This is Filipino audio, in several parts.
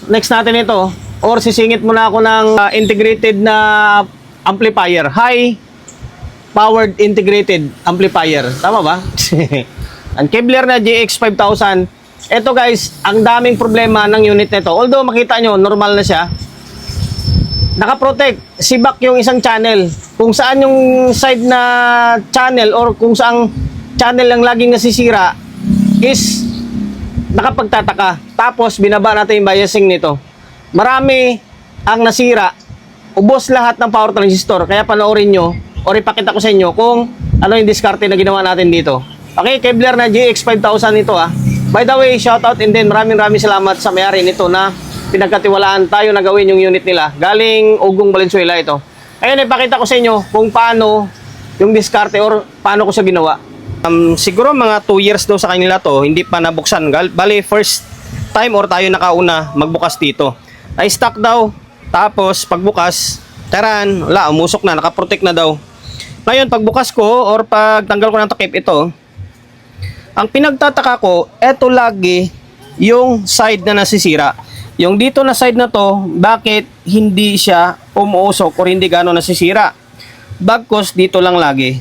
Next natin ito, or sisingit muna ako ng integrated na amplifier. High powered integrated amplifier. Tama ba? Ang Kevlar na GX5000. Ito guys, ang daming problema ng unit nito. Although makita nyo, normal na siya. Nakaprotect. Sibak yung isang channel. Kung saan yung side na channel or kung saan channel ang laging nasisira is nakapagtataka. Tapos binaba natin yung biasing nito. Marami ang nasira. Ubos lahat ng power transistor. Kaya panoorin nyo or ipakita ko sa inyo kung ano yung diskarte na ginawa natin dito. Okay, Kevlar na GX5000 ito ah. By the way, shoutout and then maraming salamat sa may-ari nito na pinagkatiwalaan tayo na gawin yung unit nila. Galing Ugong, Valenzuela ito. Ayun, ipakita ko sa inyo kung paano yung diskarte or paano ko siya ginawa. Siguro mga 2 years daw sa kanila to, hindi pa nabuksan. Bali, first time or tayo nakauna magbukas dito. Ay stock daw. Tapos pagbukas, taran, wala, umusok na, nakaprotect na daw. Ngayon, pagbukas ko or pagtanggal ko ng takip ito, ang pinagtataka ko, eto lagi yung side na nasisira. Yung dito na side na to, bakit hindi siya umuusok or hindi gano'n nasisira? Bagkus dito lang lagi.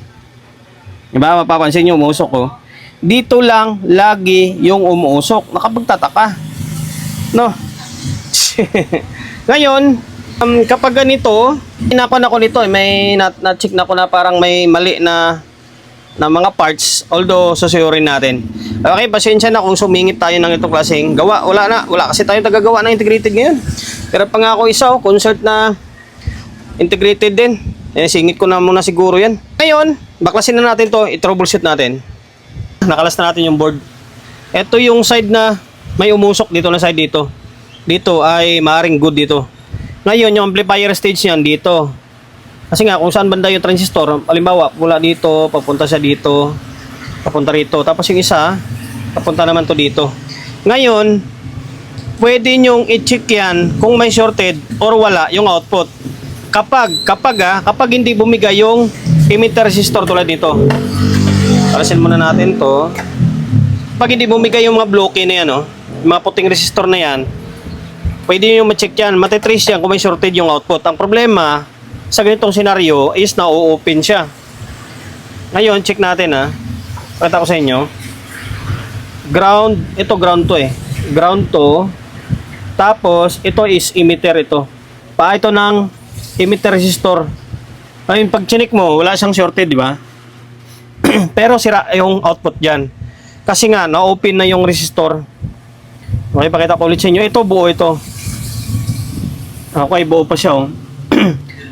Diba? Mapapansin nyo, umuusok ko. Dito lang lagi yung umuusok. Nakapagtataka. No? Ngayon, kapag ganito, pinakon ako nito, may na-check na ko na parang may mali na mga parts, although susuyorin natin. Okay, pasensya na kung sumingit tayo ng itong klaseng gawa. Wala kasi tayong tagagawa ng integrated ngayon. Pero pa nga ako isa, concert na integrated din. Singit ko na muna siguro yan. Ngayon, baklasin na natin to, i-troubleshoot natin. Nakalas na natin yung board. Ito yung side na may umusok dito na side dito. Dito ay maaring good dito. Ngayon, yung amplifier stage niyan dito. Kasi nga, kung saan banda yung transistor, halimbawa, mula dito, papunta siya dito, papunta rito. Tapos yung isa, papunta naman to dito. Ngayon, pwede nyong i-check yan kung may shorted or wala yung output. Kapag hindi bumigay yung emitter resistor tulad dito. Parasin muna natin to. Pag hindi bumigay yung mga bloke na yan, yung mga puting resistor na yan, pwede nyo ma-check yan, matitrace yan kung may shorted yung output. Ang problema, sa ganitong senaryo is na-open siya. Ngayon, check natin pakita ko sa inyo. Ground, ito ground to Ground to. Tapos, ito is emitter ito. Ito ng emitter resistor. Ngayon, pag chinik mo, wala siyang shorted, di ba? Pero sira yung output dyan. Kasi nga, na-open na yung resistor. Okay, pakita ko ulit sa inyo. Ito, buo ito. Okay, buo pa siya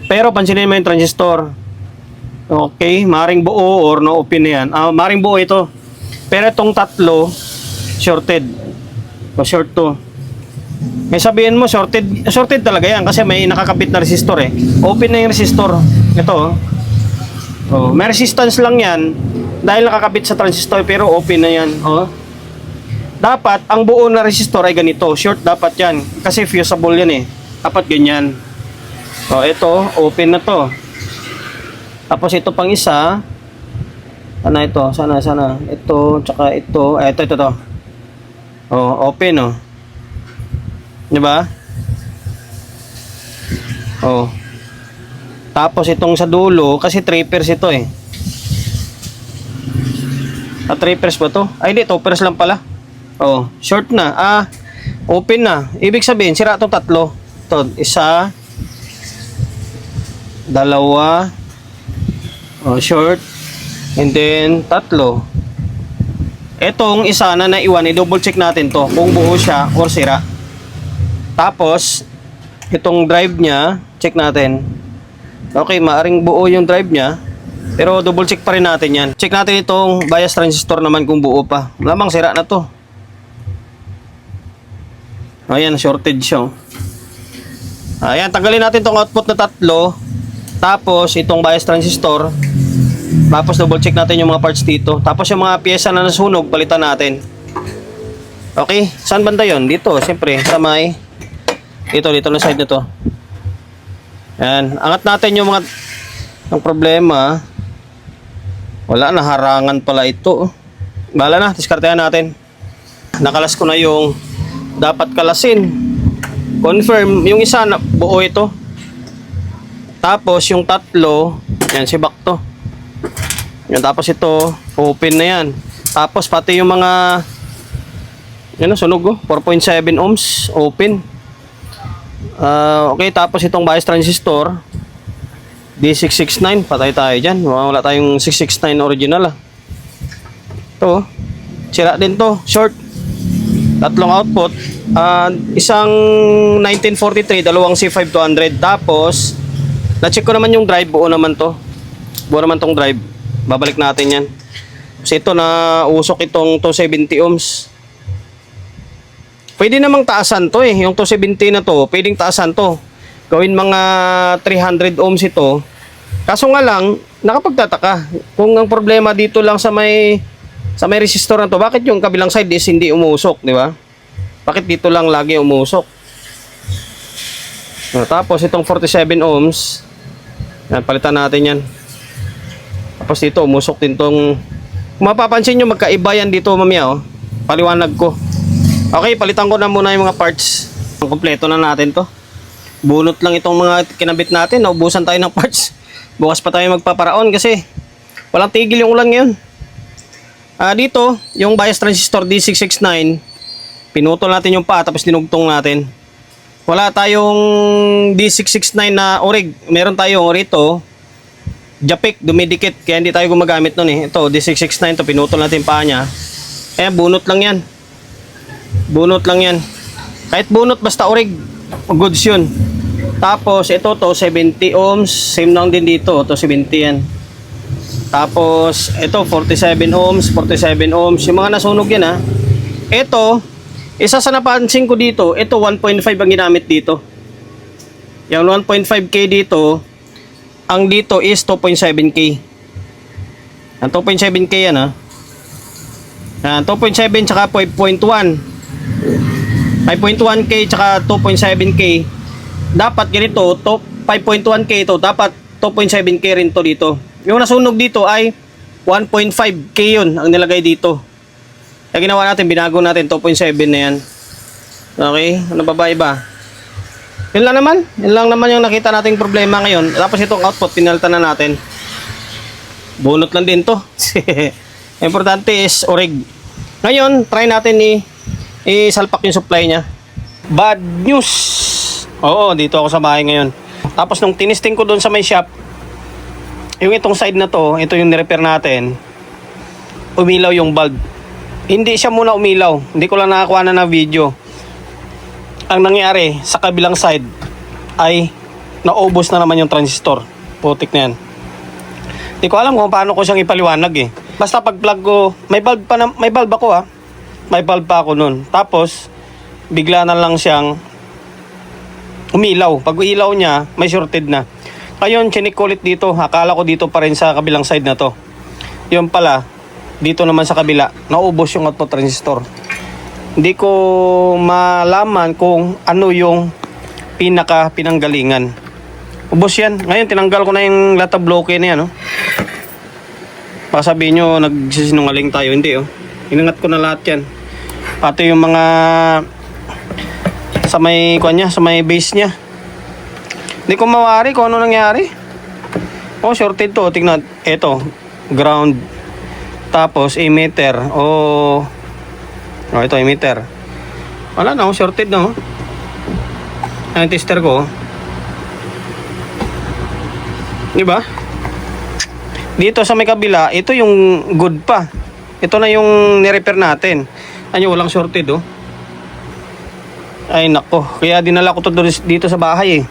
Pero pansinin mo yung transistor. Okay, maring buo or no open na yan. Maring buo ito. Pero itong tatlo, shorted. Short to. May sabihin mo, shorted talaga yan kasi may nakakabit na resistor Open na yung resistor. Ito may resistance lang yan dahil nakakabit sa transistor pero open na yan. Dapat, ang buo na resistor ay ganito. Short dapat yan. Kasi fusible yan Dapat ganyan. Ito, open na to. Tapos ito pang isa. Sana ito, sana. Ito, tsaka ito. Ito. Open Diba? Tapos itong sa dulo, kasi 3 pairs ito 3 pairs ba to? Ay, hindi, 2 pairs lang pala. Short na. Open na. Ibig sabihin, sira itong tatlo. Ito, isa, dalawa, short, and then tatlo. Etong isa na naiwan, i-double check natin to kung buo siya or sira. Tapos itong drive niya, check natin. Okay, maaring buo yung drive niya, pero double check pa rin natin yan. Check natin itong bias transistor naman kung buo pa. Lamang sira na to. Ayan, shorted siya Ayan, tanggalin natin itong output na tatlo. Tapos itong bias transistor. Tapos double check natin yung mga parts dito. Tapos yung mga piyesa na nasunog, palitan natin. Okay, saan banda yon? Dito, siyempre, sa may dito na side na to. Ayan, angat natin yung mga ang problema. Wala na, harangan pala ito. Bahala na, diskartehan natin. Nakalas ko na yung dapat kalasin. Confirm. Yung isa na buo ito. Tapos yung tatlo, yan si Bakto. Yan, tapos ito, open na yan. Tapos pati yung mga yan, sunog oh, 4.7 ohms, open. Okay, tapos itong bias transistor D669, patay tayo dyan. Wala tayong 669 original ah. Ito, sira din to, short. Tatlong output. Isang 1943, dalawang C5200. Tapos na-check ko naman yung drive, buo naman to. Buo naman tong drive. Babalik natin yan. Kasi ito na usok itong 270 ohms. Pwede namang taasan to eh. Yung 270 na to, pwedeng taasan to. Gawin mga 300 ohms ito. Kaso nga lang, nakapagtataka. Kung ang problema dito lang sa may resistor na to, bakit yung kabilang side is hindi umusok, di ba? Bakit dito lang lagi umusok? Tapos itong 47 ohms, yan, palitan natin yan. Tapos dito umusok din tong, kung mapapansin nyo, magkaiba yan dito mamaya oh. Paliwanag ko. Okay, palitan ko na muna yung mga parts. Kompleto na natin to. Bunot lang itong mga kinabit natin. Naubusan tayo ng parts. Bukas pa tayo magpaparaon kasi walang tigil yung ulan ngayon. Dito, yung bias transistor D669, pinutol natin yung pa tapos dinugtong natin. Wala tayong D669 na orig. Meron tayong rito Japik, dumidikit, kaya hindi tayo gumagamit nun eh. Ito, D669 to, pinutol natin pa niya. Bunot lang yan. Bunot lang yan. Kahit bunot, basta orig, goods yun. Tapos, ito to, 70 ohms. Same lang din dito, to 70 yan. Tapos, ito, 47 ohms, 47 ohms. Yung mga nasunog yan ha. Ito, isa sa napansin ko dito, ito 1.5 ang ginamit dito. Yung 1.5K dito, ang dito is 2.7K. Ang 2.7K yan ha. 2.7 tsaka 5.1. 5.1K tsaka 2.7K. Dapat ganito, 5.1K ito. Dapat 2.7K rin to dito. Yung nasunog dito ay 1.5K yun ang nilagay dito. Kaya ginawa natin, binago natin 2.7 na yan. Okay, ano ba iba? Yun lang naman. Yun lang naman yung nakita nating problema ngayon. Tapos itong output, pinalitan na natin. Bunot lang din to. Importante is orig. Ngayon, try natin isalpak yung supply niya. Bad news. Oo, dito ako sa bahay ngayon. Tapos nung tinisting ko doon sa may shop, yung itong side na to, ito yung nirepair natin, umilaw yung bulb. Hindi siya muna umilaw. Hindi ko lang nakakuha na video. Ang nangyari sa kabilang side ay naubos na naman yung transistor. Putik na yan. Hindi ko alam kung paano ko siyang ipaliwanag eh. Basta pag plug ko, may bulb ako ha. May bulb pa ako nun. Tapos bigla na lang siyang umilaw. Pag ilaw niya, may shorted na. Ngayon, chinik ulit dito. Akala ko dito pa rin sa kabilang side na to. Yun pala, dito naman sa kabila, naubos yung output transistor. Hindi ko malaman kung ano yung pinanggalingan. Ubos yan. Ngayon, tinanggal ko na yung lata bloke na yan. Oh. Baka sabihin nyo, nagsisinungaling tayo. Hindi. Oh. Inangat ko na lahat yan. Pati yung mga sa may kanya, sa may base niya. Hindi ko mawari kung ano nangyari. Oh, shorted to. Tingnan. Ito, ground. Tapos, emitter. Oh, ito, emitter. Wala na, shorted na. Ang tester ko. Diba? Dito sa may kabila, ito yung good pa. Ito na yung nirepair natin. Ano, walang shorted oh. Ay nako, kaya dinala ko to dito sa bahay eh.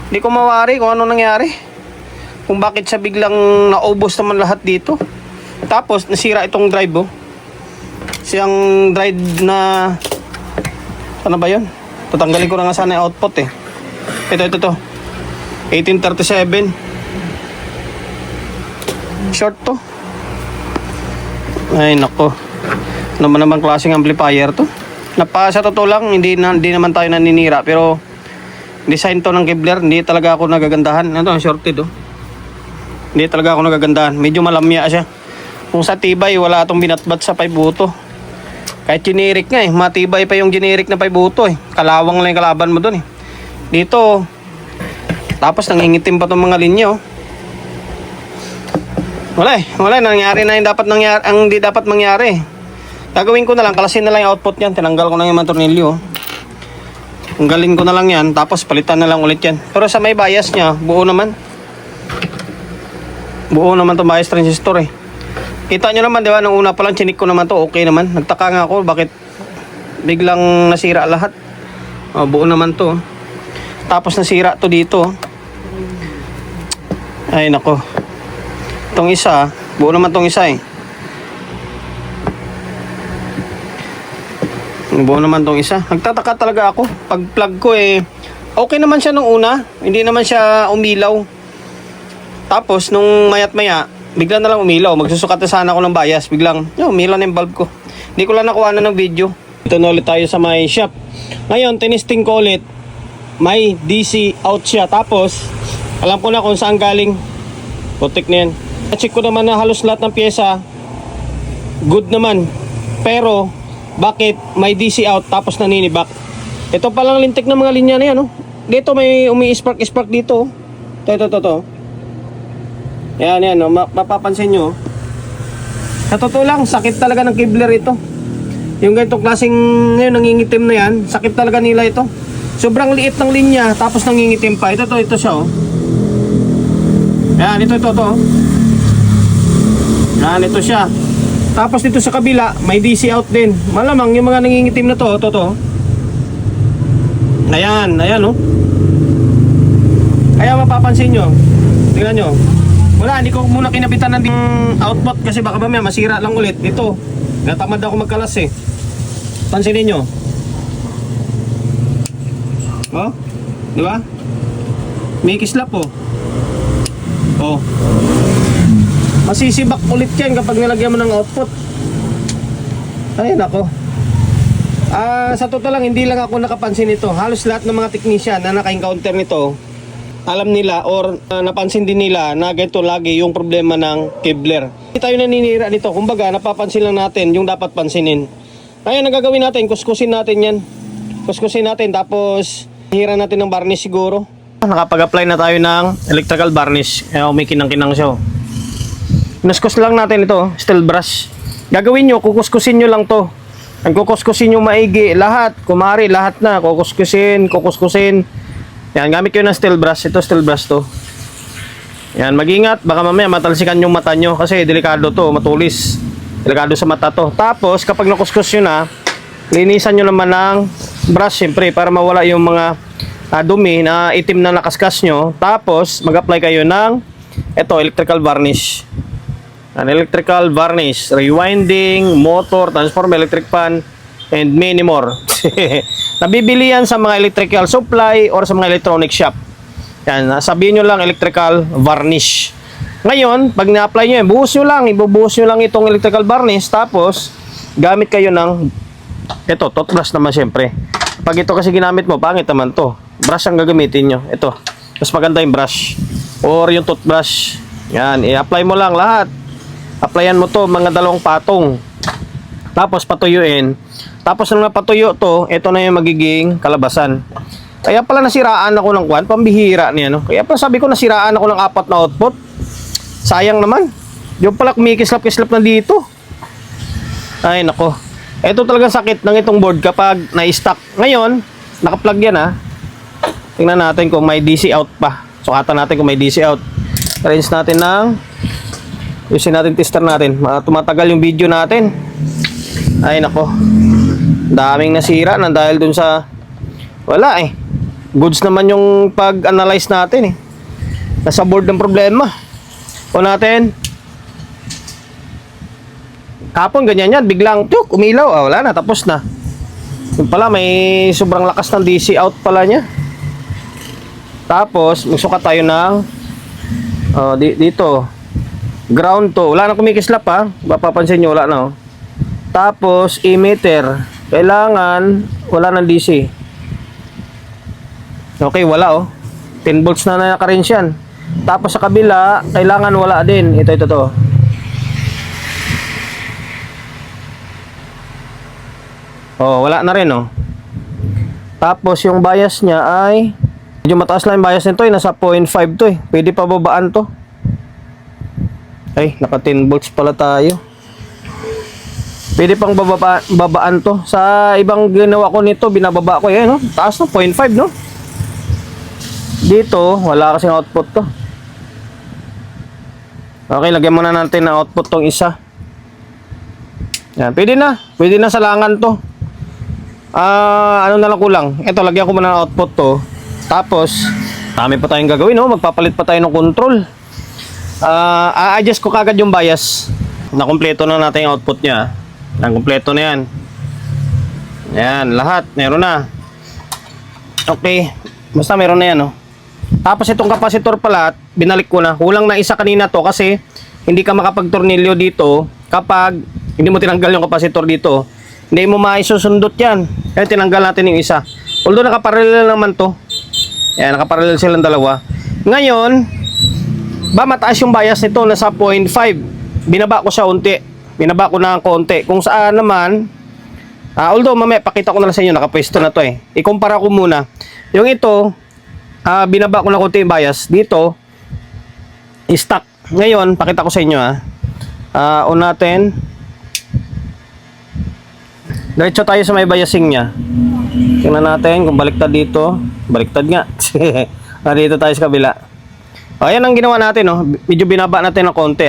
Hindi ko mawari kung ano nangyari. Kung bakit siya biglang naubos naman lahat dito. Tapos nasira itong drive oh. Siyang drive na ano ba yun? Tatanggalin ko na nga sana yung output eh. Ito 1837. Short to. Ay nako. Ano ba naman klaseng amplifier to? Sa totoo lang, hindi naman tayo naninira. Pero design to ng Kevlar, hindi talaga ako nagagandahan. Ito, shorted oh. Hindi talaga ako nagagandahan. Medyo malamya siya. Kung sa tibay, wala itong binatbat sa 5 buto. Kahit generic nga eh, matibay pa yung generic na paibuto eh. Kalawang lang yung kalaban mo dun eh. Dito, tapos nangingitim pa tong mga linya oh. Wala, nangyari na yung dapat nangyari, ang di dapat mangyari. Gagawin ko na lang, kalasin na lang yung output niyan, tinanggal ko na yung mga tornilyo. Tanggalin ko na lang yan, tapos palitan na lang ulit yan. Pero sa may bias niya, buo naman. Buo naman itong bias transistor eh. Kita nyo naman, di ba, nung una pa lang, chinik ko naman to, okay naman. Nagtaka nga ako, bakit biglang nasira lahat. Buo naman to. Tapos nasira to dito. Ay, nako. Itong isa, buo naman tong isa eh. Buo naman tong isa. Nagtataka talaga ako. Pag plug ko eh, okay naman siya nung una. Hindi naman siya umilaw. Tapos, nung mayat maya, bigla na lang umilaw. Magsusukat na sana ako ng bias. Biglang, umilaw na yung bulb ko. Hindi ko lang nakuha na ng video. Ito na ulit tayo sa my shop. Ngayon, tinisting ko ulit. May DC out siya. Tapos, alam ko na kung saan galing. Putik na yan. Check ko naman na halos lahat ng pyesa good naman. Pero bakit may DC out tapos naninibak? Ito palang lintik ng mga linya na yan oh. Dito may umi-spark dito oh. Ito. Yan oh. Mapapansin nyo oh. Sa totoo lang, sakit talaga ng kibler ito. Yung ganitong klaseng ngayon nangingitim na yan, sakit talaga nila ito. Sobrang liit ng linya tapos nangingitim pa. Ito siya oh. Yan, ito oh. Yan, ito siya. Tapos dito sa kabila, may DC out din. Malamang yung mga nangingitim na to. Ayan oh. Kaya mapapansin nyo. Tingnan nyo. Wala, hindi ko muna kinabitan ng output kasi baka ba masira lang ulit. Dito, natamad ako magkalas eh. Pansinin nyo. Oh, di ba? May kislap oh. Oh. Masisibak ulit yan kapag nilagyan mo ng output. Ay nako. Sa totoo lang, hindi lang ako nakapansin nito. Halos lahat ng mga technician na naka-encounter nito, alam nila or napansin din nila na ganito lagi yung problema ng kibler. Hindi tayo naninira nito. Kumbaga, napapansin lang natin yung dapat pansinin. Kaya nagagawin natin, kuskusin natin yan. Kuskusin natin tapos hira natin ng varnish siguro. Nakapag-apply na tayo ng electrical varnish. May kinang-kinang siya. Kinuskus lang natin ito, steel brush. Gagawin nyo, kukuskusin nyo lang to. Ang kukuskusin nyo maigi, lahat, kumari, lahat na, kukuskusin. Yan, gamit kayo ng steel brush. Ito, steel brush to. Yan, mag-ingat, baka mamaya matalsikan yung mata nyo kasi delikado to, matulis. Delikado sa mata to. Tapos, kapag nakuskus nyo na, linisan nyo naman ng brush, siyempre, para mawala yung mga dumi na itim na nakaskas nyo. Tapos, mag-apply kayo ng electrical varnish. An electrical varnish, rewinding, motor, transformer, electric fan, and many more. Nabibili yan sa mga electrical supply or sa mga electronic shop. Yan, sabihin nyo lang electrical varnish. Ngayon, pag na-apply nyo yan, ibubuhos nyo lang itong electrical varnish, tapos gamit kayo ng toothbrush naman syempre. Pag ito kasi ginamit mo, pangit naman to. Brush ang gagamitin nyo. Ito, mas maganda yung brush or yung toothbrush. Yan, i-apply mo lang lahat. Applyan mo to mga 2 patong. Tapos patuyuin. Tapos nung napatuyo to, ito na yung magiging kalabasan. Kaya pala nasiraan ako ng pambihira niya no. Kaya pala sabi ko nasiraan ako ng 4 na output. Sayang naman. Yung pala kumikislap-kislap na dito. Ay nako. Ito talagang sakit ng itong board kapag na-stuck. Ngayon, naka-plug yan ha. Tingnan natin kung may DC out pa. Sukatan natin kung may DC out. Rinse natin ng usin natin tester natin. Tumatagal yung video natin. Ay nako. Daming nasira nang dahil dun sa wala eh. Goods naman yung pag-analyze natin eh. Nasa board ng problema. O natin. Kapon ganyan yan. Biglang umilaw. Wala na. Tapos na. Yung pala may sobrang lakas ng DC out pala niya. Tapos magsukat tayo ng dito. Ground to. Wala na kumikislap ha. Mapapansin nyo, wala na oh. Tapos, emitter. Kailangan, wala ng DC. Okay, wala oh. 10 volts na naka-range yan. Tapos sa kabila, kailangan wala din. Ito. Oh, wala na rin, oh. Tapos yung bias niya ay medyo mataas lang yung bias nito, nasa 0.5 to eh. Pwede pa babaan to. Ay, naka 10 volts pala tayo. Pwede pang babaan to. Sa ibang ginawa ko nito, binababa ko yan, no? Taas no, 0.5, no? Dito, wala kasing output to. Okay, lagyan muna natin ng output tong isa. Yan, pwede na. Pwede na sa langan to. Ano na lang kulang. Ito, lagyan ko muna ng output to. Tapos, dami pa tayong gagawin, no? Magpapalit pa tayo ng control. A-adjust ko kagad yung bias. Nakumpleto na natin yung output niya. Nakumpleto na yan. Yan, lahat. Meron na. Okay. Basta meron na yan, no? Tapos itong kapasitor pala, binalik ko na. Kulang na isa kanina to kasi hindi ka makapagtornilyo dito kapag hindi mo tinanggal yung kapasitor dito. Hindi mo maisusundot yan. Kaya tinanggal natin yung isa. Although nakaparallel naman to. Yan, nakaparallel silang dalawa. Ngayon, mataas yung bias nito, nasa 0.5. Binaba ko siya unti. Binaba ko na konti. Kung saan naman, although mamaya pakita ko na lang sa inyo, nakapwesto na to eh. Ikumpara ko muna. Yung ito, binaba ko na konti yung bias. Dito, stock. Ngayon, pakita ko sa inyo on natin. Diretso tayo sa may biasing niya. Tingnan natin kung baliktad dito. Baliktad nga. Dito tayo sa kabila. Ayan ang ginawa natin, no? Medyo binaba natin ng konti,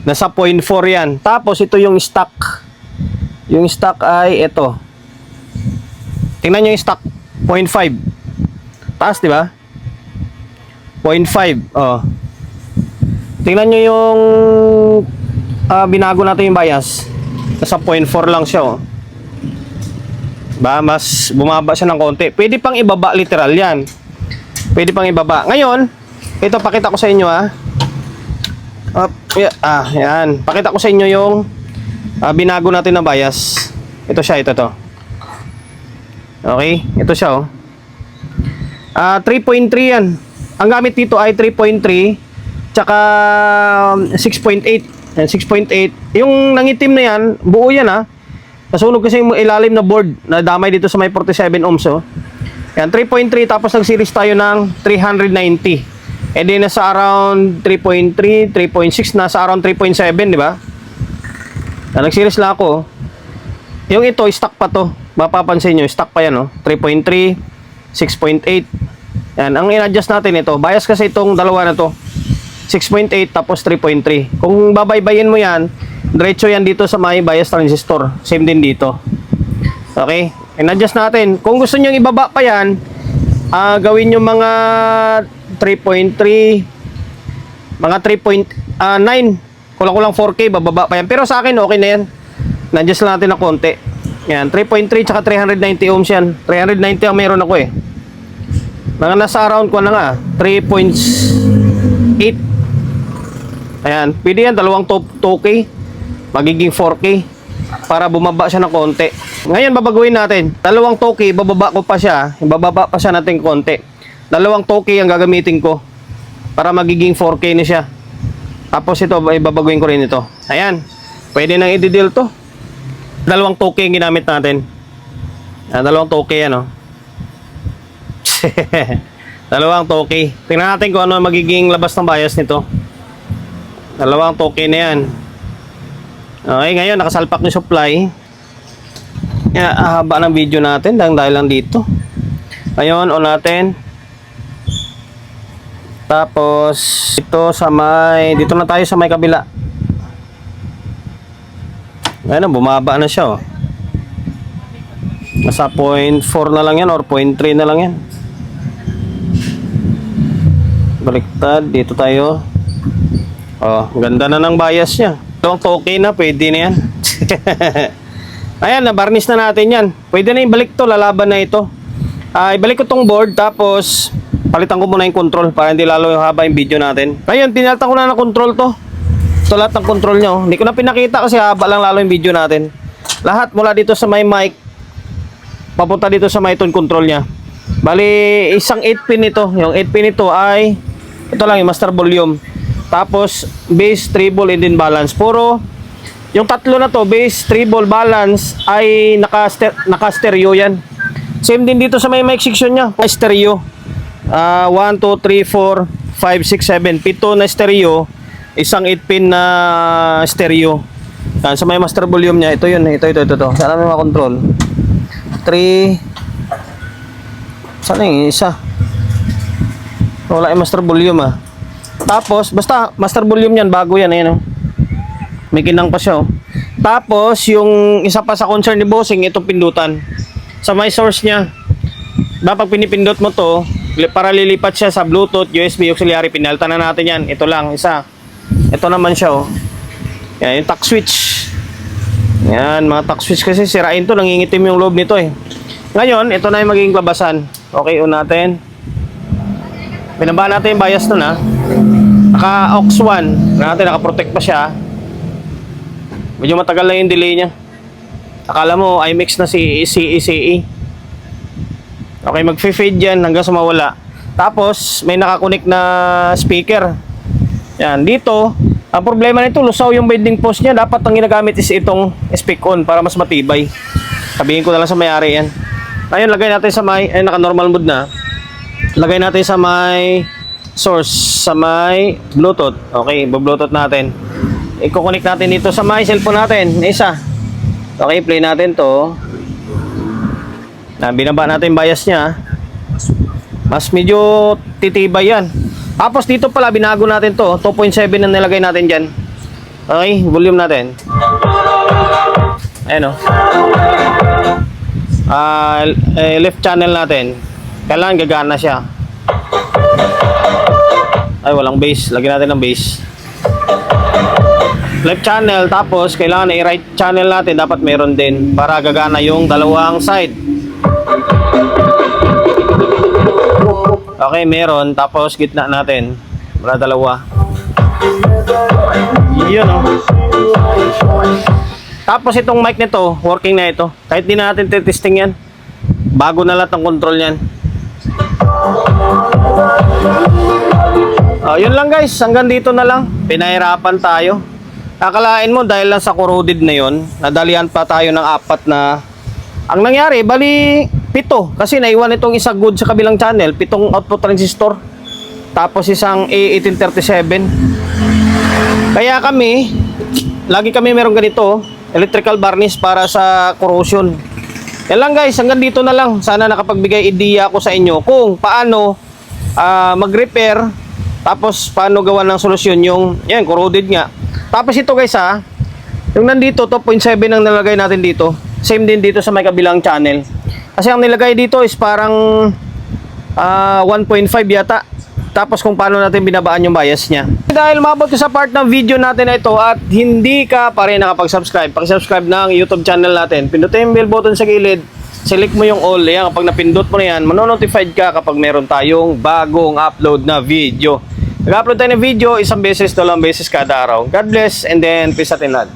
Nasa 0.4 yan. Tapos ito yung stock. Yung stock ay ito. Tingnan nyo yung stock. 0.5. Taas, di ba? 0.5. Oh. Tingnan nyo yung binago natin yung bias. Nasa 0.4 lang siya, oh. Ba, mas bumaba siya ng konti. Pwede pang ibaba, literal yan. Pwede pang ibaba. Ngayon, ito pakita ko sa inyo, yan. Pakita ko sa inyo yung binago natin na bias. Ito siya, ito to. Okay, ito siya, oh. 3.3 yan. Ang gamit dito ay 3.3 tsaka 6.8. Yan, 6.8. Yung nangitim na yan, buo yan, Nasunog kasi yung ilalim na board na damay dito sa may 47 ohms, oh. Yan, 3.3 tapos nag-series tayo ng 390. And then nasa around 3.3, 3.6, nasa around 3.7, di ba? Nag-series lang ako. Yung ito, stock pa to. Mapapansin nyo, stock pa yan, oh. 3.3, 6.8. Yan, ang in-adjust natin ito. Bias kasi itong dalawa na to. 6.8 tapos 3.3. Kung babaybayin mo yan, diretso yan dito sa may bias transistor. Same din dito. Okay? In-adjust natin. Kung gusto nyo ibaba pa yan, gawin nyo mga 3.3, mga 3.9. Kulang-kulang 4K, bababa pa yan. Pero sa akin, okay na yan. In-adjust lang natin ng konti. Yan, 3.3 tsaka 390 ohms yan. 390 ang meron ako eh. Mga nasa around ko na nga, 3.8. Ayan, pwede yan, dalawang 2K, magiging 4K, para bumaba siya ng konti. Ngayon, babaguhin natin, dalawang 2K, bababa ko pa siya, bababa pa siya natin konti. Dalawang 2K ang gagamitin ko, para magiging 4K na siya. Tapos ito, babaguhin ko rin ito. Ayan, pwede nang i-deal to. Dalawang 2K ang ginamit natin. Dalawang 2K yan, oh. Dalawang 2K. Tingnan natin kung ano magiging labas ng bias nito. Dalawang 2K na yan. Okay, ngayon nakasalpak yung supply. Haba ng video natin dahil lang dito. Ngayon, on natin. Tapos ito sa may, dito na tayo sa may kabila. Ngayon, bumaba na siya, oh. Nasa 0.4 na lang yan or 0.3 na lang yan. Baliktad, dito tayo. Oh, ganda na ng bias niya. Ito ang okay na, pwede na yan. Ayan, na-varnish na natin yan. Pwede na ibalik to, lalaban na ito. Ibalik ko tong board, tapos palitan ko muna yung control para hindi lalo haba yung video natin. Ngayon, pinalitan ko na ng control to. Ito lahat ng control nyo. Hindi ko na pinakita kasi haba lang lalo yung video natin. Lahat mula dito sa may mic, papunta dito sa may tone control nya. Bali, isang 8 pin ito. Yung 8 pin ito ay, ito lang yung master volume. Tapos, bass, treble, and then balance. Puro Yung tatlo na to, bass, treble, balance, ay naka-stereo yan. Same din dito sa may mic section niya, stereo. 1, 2, 3, 4, 5, 6, 7, 7 na stereo, isang 8-pin na stereo. Yan, sa may master volume niya, ito yun, ito. Sana may makontrol. 3, sana yung isa. Wala yung master volume ah. Tapos, basta master volume yan, bago yan, ayan oh. May kinang pa siya oh. Tapos, yung isa pa sa concern ni Bossing, itong pindutan. Sa may source niya, dapat pinipindot mo to, para lilipat siya sa Bluetooth, USB, auxiliary, pinalta na natin yan. Ito lang, isa. Ito naman siya oh. Yan, yung tack switch. Yan, mga tack switch kasi sirain to, nangingitim yung loob nito eh. Ngayon, ito na yung magiging labasan. Okay, natin. Binaba natin yung bias nun ha. Naka aux 1 natin, naka-protect pa siya. Medyo matagal na yung delay niya. Akala mo iMix na si CE. Okay, mag-fade yan hanggang sa mawala. Tapos may nakakunik na speaker. Yan, dito ang problema nito, lusaw yung bending post niya. Dapat ang ginagamit is itong speak on para mas matibay. Sabihin ko na lang sa may-ari yan. Ngayon, lagay natin sa may naka-normal mode na. Lagay natin sa may source, sa may Bluetooth. Okay, Bluetooth natin. I-connect natin dito sa may cellphone natin. Isa. Okay, play natin to. Binaba natin yung bias niya. Mas medyo titibay yan. Tapos dito pala, binago natin to. 2.7 na nilagay natin dyan. Okay, volume natin. Ayan o. Left channel natin. Kailangan gagana siya. Ay, walang bass. Lagyan natin ng bass. Left channel, tapos kailangan i-right channel natin, dapat meron din para gagana yung dalawang side. Okay, meron. Tapos gitna natin para dalawa. Yun o. Tapos itong mic nito, working na ito. Kahit di natin testing yan, bago na lahat ng control yan. Yun lang guys, hanggang dito na lang. Pinahirapan tayo. Akalain mo dahil lang sa corroded na yon, nadalian pa tayo ng 4 na. Ang nangyari, bali 7. Kasi naiwan itong isa good sa kabilang channel, 7 output transistor. Tapos isang A1837. Kaya kami, lagi kami meron ganito, electrical varnish para sa corrosion. Yan lang guys, hanggang dito na lang. Sana nakapagbigay idea ako sa inyo kung paano mag-repair, tapos paano gawa ng solusyon yung yan, corroded nga. Tapos ito guys yung nandito 2.7 ang nilagay natin dito. Same din dito sa may kabilang channel. Kasi ang nilagay dito is parang 1.5 yata. Tapos kung paano natin binabaan yung bias niya. Dahil mabot ka sa part ng video natin na ito at hindi ka pa rin nakapag-subscribe, paki-subscribe ng YouTube channel natin. Pindutin yung bell button sa gilid. Select mo yung all. Yan, kapag napindot mo na yan, manonotified ka kapag meron tayong bagong upload na video. Nag-upload tayo ng video, 1 beses, 2 beses kada araw. God bless and then peace atin lahat.